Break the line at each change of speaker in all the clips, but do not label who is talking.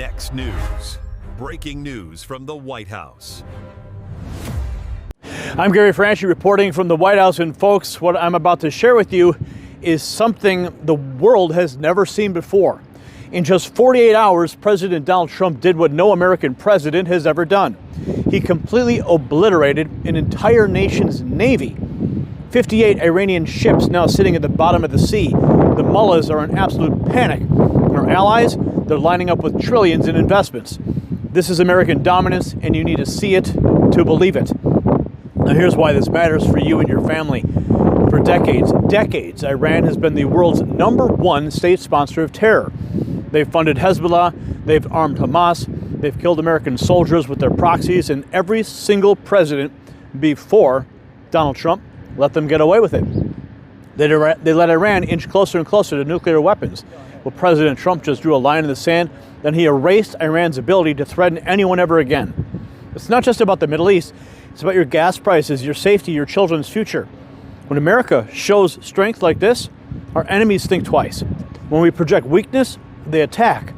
Next News. Breaking news from the White House.
I'm Gary Franchi reporting from the White House, and folks, what I'm about to share with you is something the world has never seen before. In just 48 hours, President Donald Trump did what no American president has ever done. He completely obliterated an entire nation's navy. 58 Iranian ships now sitting at the bottom of the sea. The mullahs are in absolute panic. And our allies, they're lining up with trillions in investments. This is American dominance, and you need to see it to believe it. Now here's why this matters for you and your family. For decades, Iran has been the world's #1 state sponsor of terror. They've funded Hezbollah, they've armed Hamas, they've killed American soldiers with their proxies, and every single president before Donald Trump let them get away with it. They let Iran inch closer and closer to nuclear weapons. Well, President Trump just drew a line in the sand, then he erased Iran's ability to threaten anyone ever again. It's not just about the Middle East, it's about your gas prices, your safety, your children's future. When America shows strength like this, our enemies think twice. When we project weakness, they attack.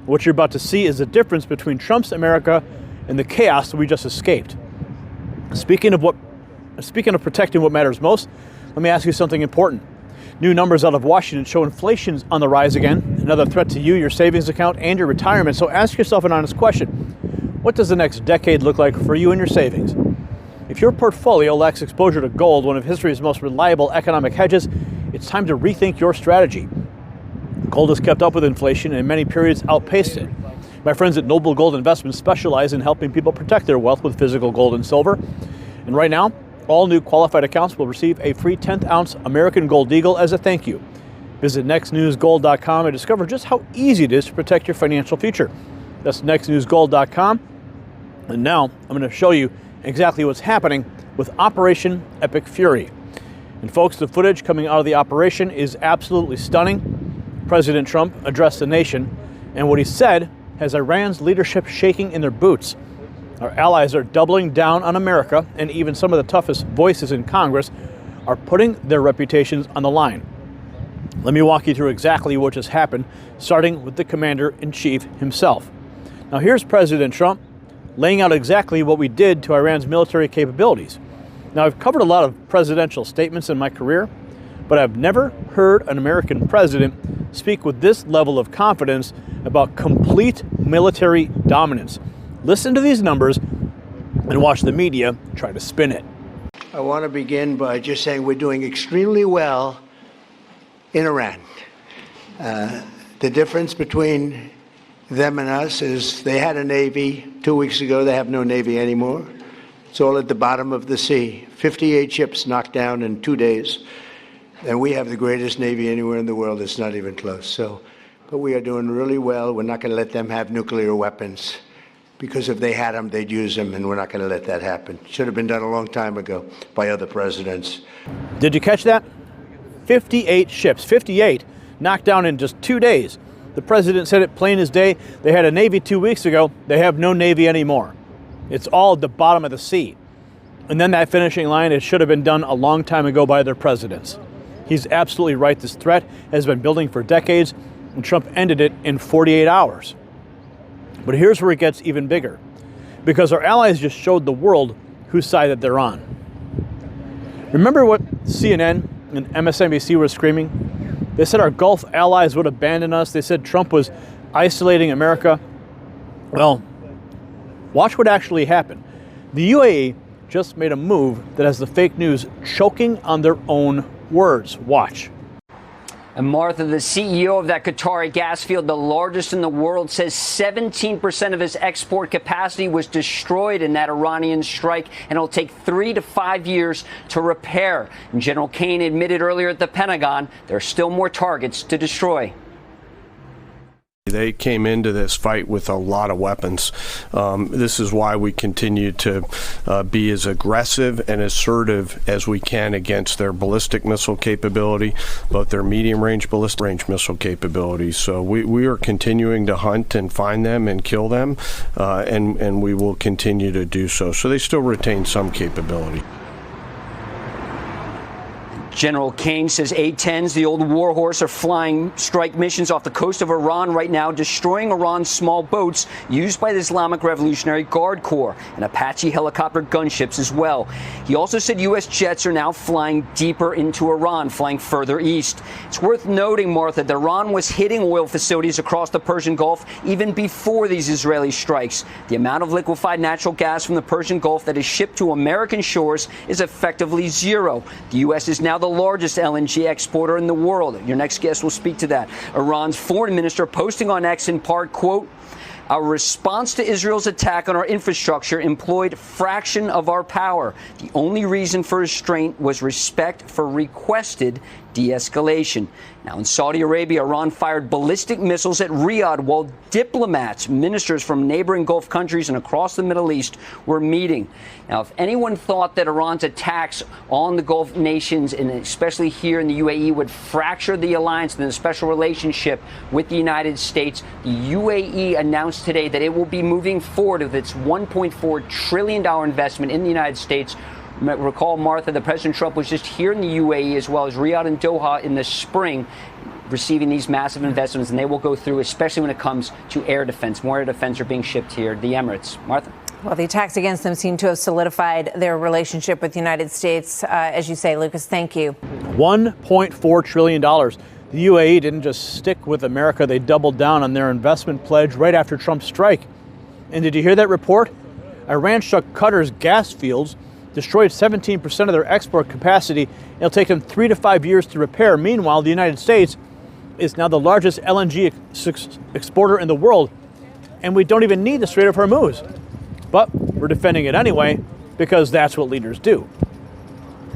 What you're about to see is the difference between Trump's America and the chaos we just escaped. Speaking of protecting what matters most, let me ask you something important. New numbers out of Washington show inflation's on the rise again, another threat to you, your savings account, and your retirement. So ask yourself an honest question. What does the next decade look like for you and your savings? If your portfolio lacks exposure to gold, one of history's most reliable economic hedges, it's time to rethink your strategy. Gold has kept up with inflation and in many periods outpaced it. My friends at Noble Gold Investments specialize in helping people protect their wealth with physical gold and silver. And right now, all new qualified accounts will receive a free 10th ounce American Gold Eagle as a thank you. Visit nextnewsgold.com and discover just how easy it is to protect your financial future. That's nextnewsgold.com. And now I'm going to show you exactly what's happening with Operation Epic Fury. And folks, the footage coming out of the operation is absolutely stunning. President Trump addressed the nation, and what he said has Iran's leadership shaking in their boots. Our allies are doubling down on America, and even some of the toughest voices in Congress are putting their reputations on the line. Let me walk you through exactly what just happened, starting with the commander-in-chief himself. Now here's President Trump laying out exactly what we did to Iran's military capabilities. Now I've covered a lot of presidential statements in my career, but I've never heard an American president speak with this level of confidence about complete military dominance. Listen to these numbers and watch the media try to spin it.
I want to begin by just saying we're doing extremely well in Iran. The difference between them and us is they had a navy 2 weeks ago. They have no navy anymore. It's all at the bottom of the sea. 58 ships knocked down in 2 days. And we have the greatest navy anywhere in the world. It's not even close. But we are doing really well. We're not going to let them have nuclear weapons, because if they had them, they'd use them, and we're not going to let that happen. Should have been done a long time ago by other presidents.
Did you catch that? 58 ships, 58 knocked down in just 2 days. The president said it plain as day. They had a navy 2 weeks ago. They have no navy anymore. It's all at the bottom of the sea. And then that finishing line, it should have been done a long time ago by other presidents. He's absolutely right. This threat has been building for decades, and Trump ended it in 48 hours. But here's where it gets even bigger, because our allies just showed the world whose side that they're on. Remember what CNN and MSNBC were screaming? They said our Gulf allies would abandon us. They said Trump was isolating America. Well, watch what actually happened. The UAE just made a move that has the fake news choking on their own words. Watch.
And Martha, the CEO of that Qatari gas field, the largest in the world, says 17% of his export capacity was destroyed in that Iranian strike, and it'll take 3 to 5 years to repair. And General Kane admitted earlier at the Pentagon there are still more targets to destroy.
They came into this fight with a lot of weapons. This is why we continue to be as aggressive and assertive as we can against their ballistic missile capability, both their medium-range ballistic range missile capabilities. So we are continuing to hunt and find them and kill them, and we will continue to do so. So they still retain some capability.
General Kane says A-10s, the old warhorse, are flying strike missions off the coast of Iran right now, destroying Iran's small boats used by the Islamic Revolutionary Guard Corps and Apache helicopter gunships as well. He also said U.S. jets are now flying deeper into Iran, flying further east. It's worth noting, Martha, that Iran was hitting oil facilities across the Persian Gulf even before these Israeli strikes. The amount of liquefied natural gas from the Persian Gulf that is shipped to American shores is effectively zero. The U.S. is now the largest LNG exporter in the world. Your next guest will speak to that. Iran's foreign minister posting on X in part, quote, "Our response to Israel's attack on our infrastructure employed fraction of our power. The only reason for restraint was respect for requested de-escalation." Now, in Saudi Arabia, Iran fired ballistic missiles at Riyadh while diplomats, ministers from neighboring Gulf countries and across the Middle East were meeting. Now, if anyone thought that Iran's attacks on the Gulf nations, and especially here in the UAE, would fracture the alliance and the special relationship with the United States, the UAE announced today that it will be moving forward with its $1.4 trillion investment in the United States. Recall, Martha, that President Trump was just here in the UAE as well as Riyadh and Doha in the spring receiving these massive investments, and they will go through, especially when it comes to air defense. More air defense are being shipped here, the Emirates. Martha?
Well, the attacks against them seem to have solidified their relationship with the United States. As you say, Lucas, thank you.
$1.4 trillion. The UAE didn't just stick with America. They doubled down on their investment pledge right after Trump's strike. And did you hear that report? Iran struck Qatar's gas fields, destroyed 17% of their export capacity. It'll take them 3 to 5 years to repair. Meanwhile, the United States is now the largest LNG exporter in the world, and we don't even need the Strait of Hormuz. But we're defending it anyway because that's what leaders do.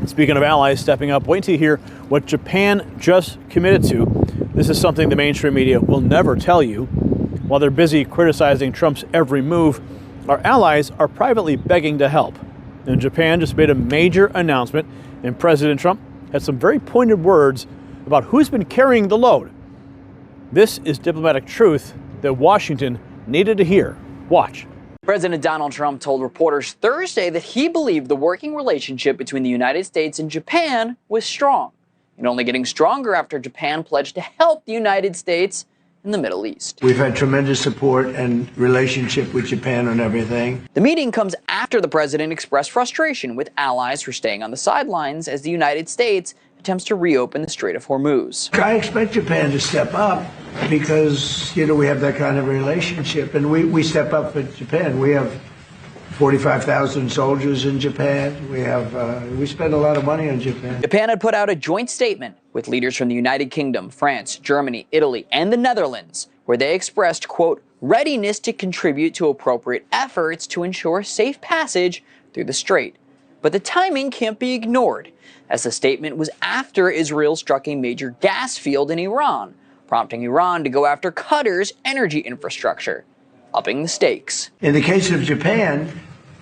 Speaking of allies stepping up, wait till you hear what Japan just committed to. This is something the mainstream media will never tell you. While they're busy criticizing Trump's every move, our allies are privately begging to help. And Japan just made a major announcement, and President Trump had some very pointed words about who's been carrying the load. This is diplomatic truth that Washington needed to hear. Watch.
President Donald Trump told reporters Thursday that he believed the working relationship between the United States and Japan was strong, and only getting stronger after Japan pledged to help the United States in the Middle East.
We've had tremendous support and relationship with Japan on everything.
The meeting comes after the president expressed frustration with allies for staying on the sidelines as the United States attempts to reopen the Strait of Hormuz.
I expect Japan to step up because, we have that kind of relationship, and we step up with Japan. We have 45,000 soldiers in Japan. We spend a lot of money on Japan.
Japan had put out a joint statement with leaders from the United Kingdom, France, Germany, Italy, and the Netherlands, where they expressed, quote, readiness to contribute to appropriate efforts to ensure safe passage through the strait. But the timing can't be ignored, as the statement was after Israel struck a major gas field in Iran, prompting Iran to go after Qatar's energy infrastructure, upping the stakes.
In the case of Japan,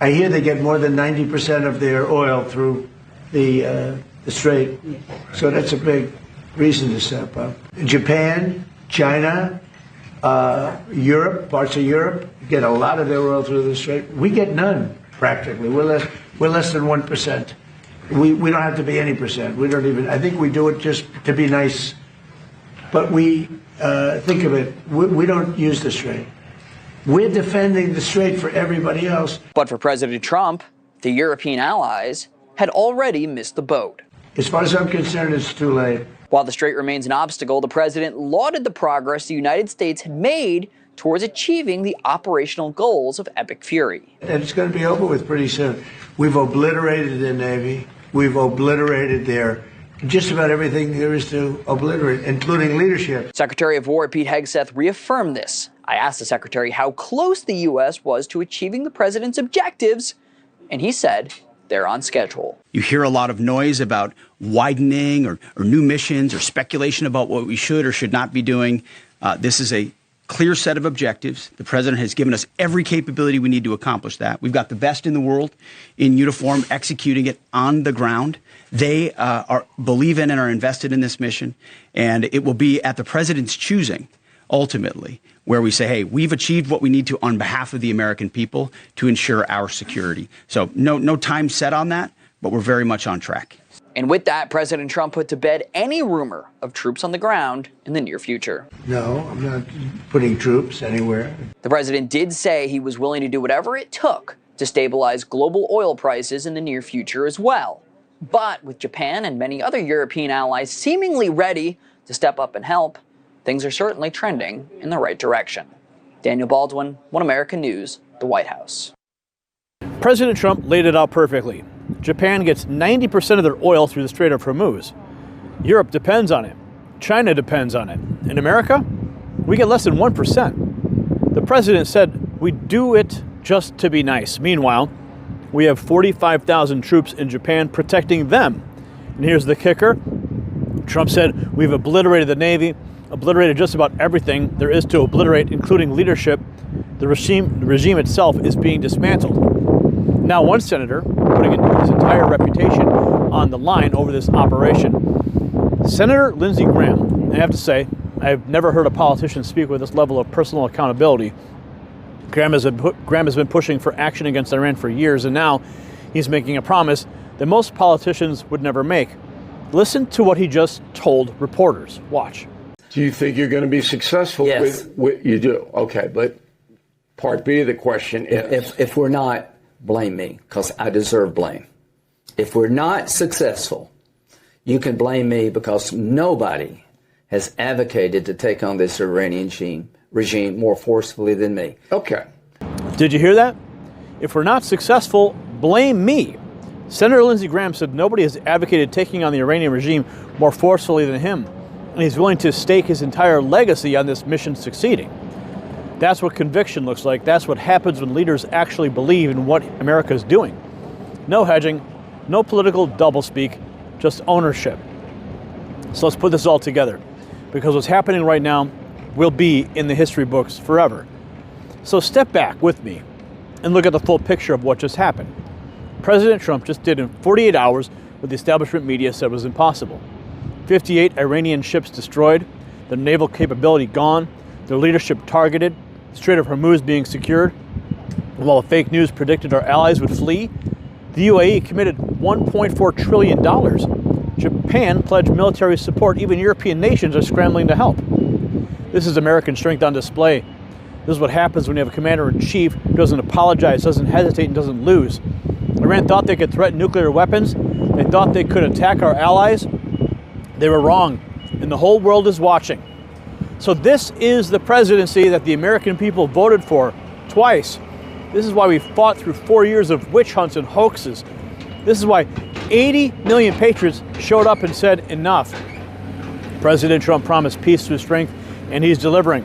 I hear they get more than 90% of their oil through the strait, so that's a big reason to step up. Japan, China, Europe, parts of Europe get a lot of their oil through the strait. We get none, practically. We're less than 1%. We don't have to be any percent. We don't even. I think we do it just to be nice. But we think of it. We don't use the strait. We're defending the strait for everybody else.
But for President Trump, the European allies had already missed the boat.
As far as I'm concerned, it's too late.
While the strait remains an obstacle, the president lauded the progress the United States had made towards achieving the operational goals of Epic Fury.
And it's going to be over with pretty soon. We've obliterated their Navy. We've obliterated their just about everything there is to obliterate, including leadership.
Secretary of War Pete Hegseth reaffirmed this. I asked the secretary how close the U.S. was to achieving the president's objectives, and he said they're on schedule.
You hear a lot of noise about widening or new missions or speculation about what we should or should not be doing. This is a clear set of objectives. The president has given us every capability we need to accomplish that. We've got the best in the world in uniform executing it on the ground. They believe in and are invested in this mission. And it will be at the president's choosing, ultimately, where we say, hey, we've achieved what we need to on behalf of the American people to ensure our security. So no time set on that, but we're very much on track.
And with that, President Trump put to bed any rumor of troops on the ground in the near future.
No, I'm not putting troops anywhere.
The president did say he was willing to do whatever it took to stabilize global oil prices in the near future as well. But with Japan and many other European allies seemingly ready to step up and help, things are certainly trending in the right direction. Daniel Baldwin, One American News, the White House.
President Trump laid it out perfectly. Japan gets 90% of their oil through the Strait of Hormuz. Europe depends on it. China depends on it. In America, we get less than 1%. The president said we do it just to be nice. Meanwhile, we have 45,000 troops in Japan protecting them. And here's the kicker. Trump said we've obliterated the Navy, obliterated just about everything there is to obliterate, including leadership. The regime itself is being dismantled. Now, one senator putting his entire reputation on the line over this operation. Senator Lindsey Graham, I have to say, I've never heard a politician speak with this level of personal accountability. Graham has been pushing for action against Iran for years, and now he's making a promise that most politicians would never make. Listen to what he just told reporters. Watch.
Do you think you're going to be successful?
Yes.
with you do. Okay, but part B of the question is...
If we're not, blame me, because I deserve blame. If we're not successful, you can blame me because nobody has advocated to take on this Iranian regime more forcefully than me.
Okay.
Did you hear that? If we're not successful, blame me. Senator Lindsey Graham said nobody has advocated taking on the Iranian regime more forcefully than him, and he's willing to stake his entire legacy on this mission succeeding. That's what conviction looks like. That's what happens when leaders actually believe in what America is doing. No hedging, no political doublespeak, just ownership. So let's put this all together, because what's happening right now will be in the history books forever. So step back with me and look at the full picture of what just happened. President Trump just did in 48 hours what the establishment media said was impossible. 58 Iranian ships destroyed, their naval capability gone, their leadership targeted, the Strait of Hormuz being secured. While the fake news predicted our allies would flee, the UAE committed $1.4 trillion. Japan pledged military support. Even European nations are scrambling to help. This is American strength on display. This is what happens when you have a commander-in-chief who doesn't apologize, doesn't hesitate, and doesn't lose. Iran thought they could threaten nuclear weapons. They thought they could attack our allies. They were wrong, and the whole world is watching. So this is the presidency that the American people voted for twice. This is why we fought through 4 years of witch hunts and hoaxes. This is why 80 million patriots showed up and said enough. President Trump promised peace through strength, and he's delivering.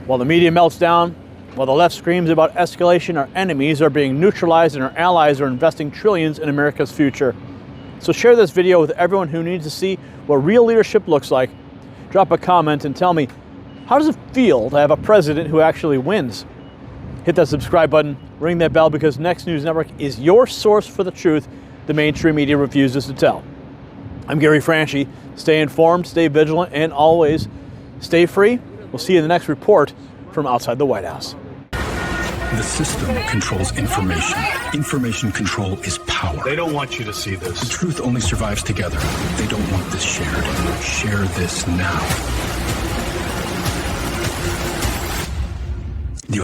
While the media melts down, while the left screams about escalation, our enemies are being neutralized and our allies are investing trillions in America's future. So share this video with everyone who needs to see what real leadership looks like. Drop a comment and tell me, how does it feel to have a president who actually wins? Hit that subscribe button, ring that bell, because Next News Network is your source for the truth the mainstream media refuses to tell. I'm Gary Franchi. Stay informed, stay vigilant, and always stay free. We'll see you in the next report from outside the White House.
The system controls information. Information control is power.
They don't want you to see this.
The truth only survives together. They don't want this shared. Share this now.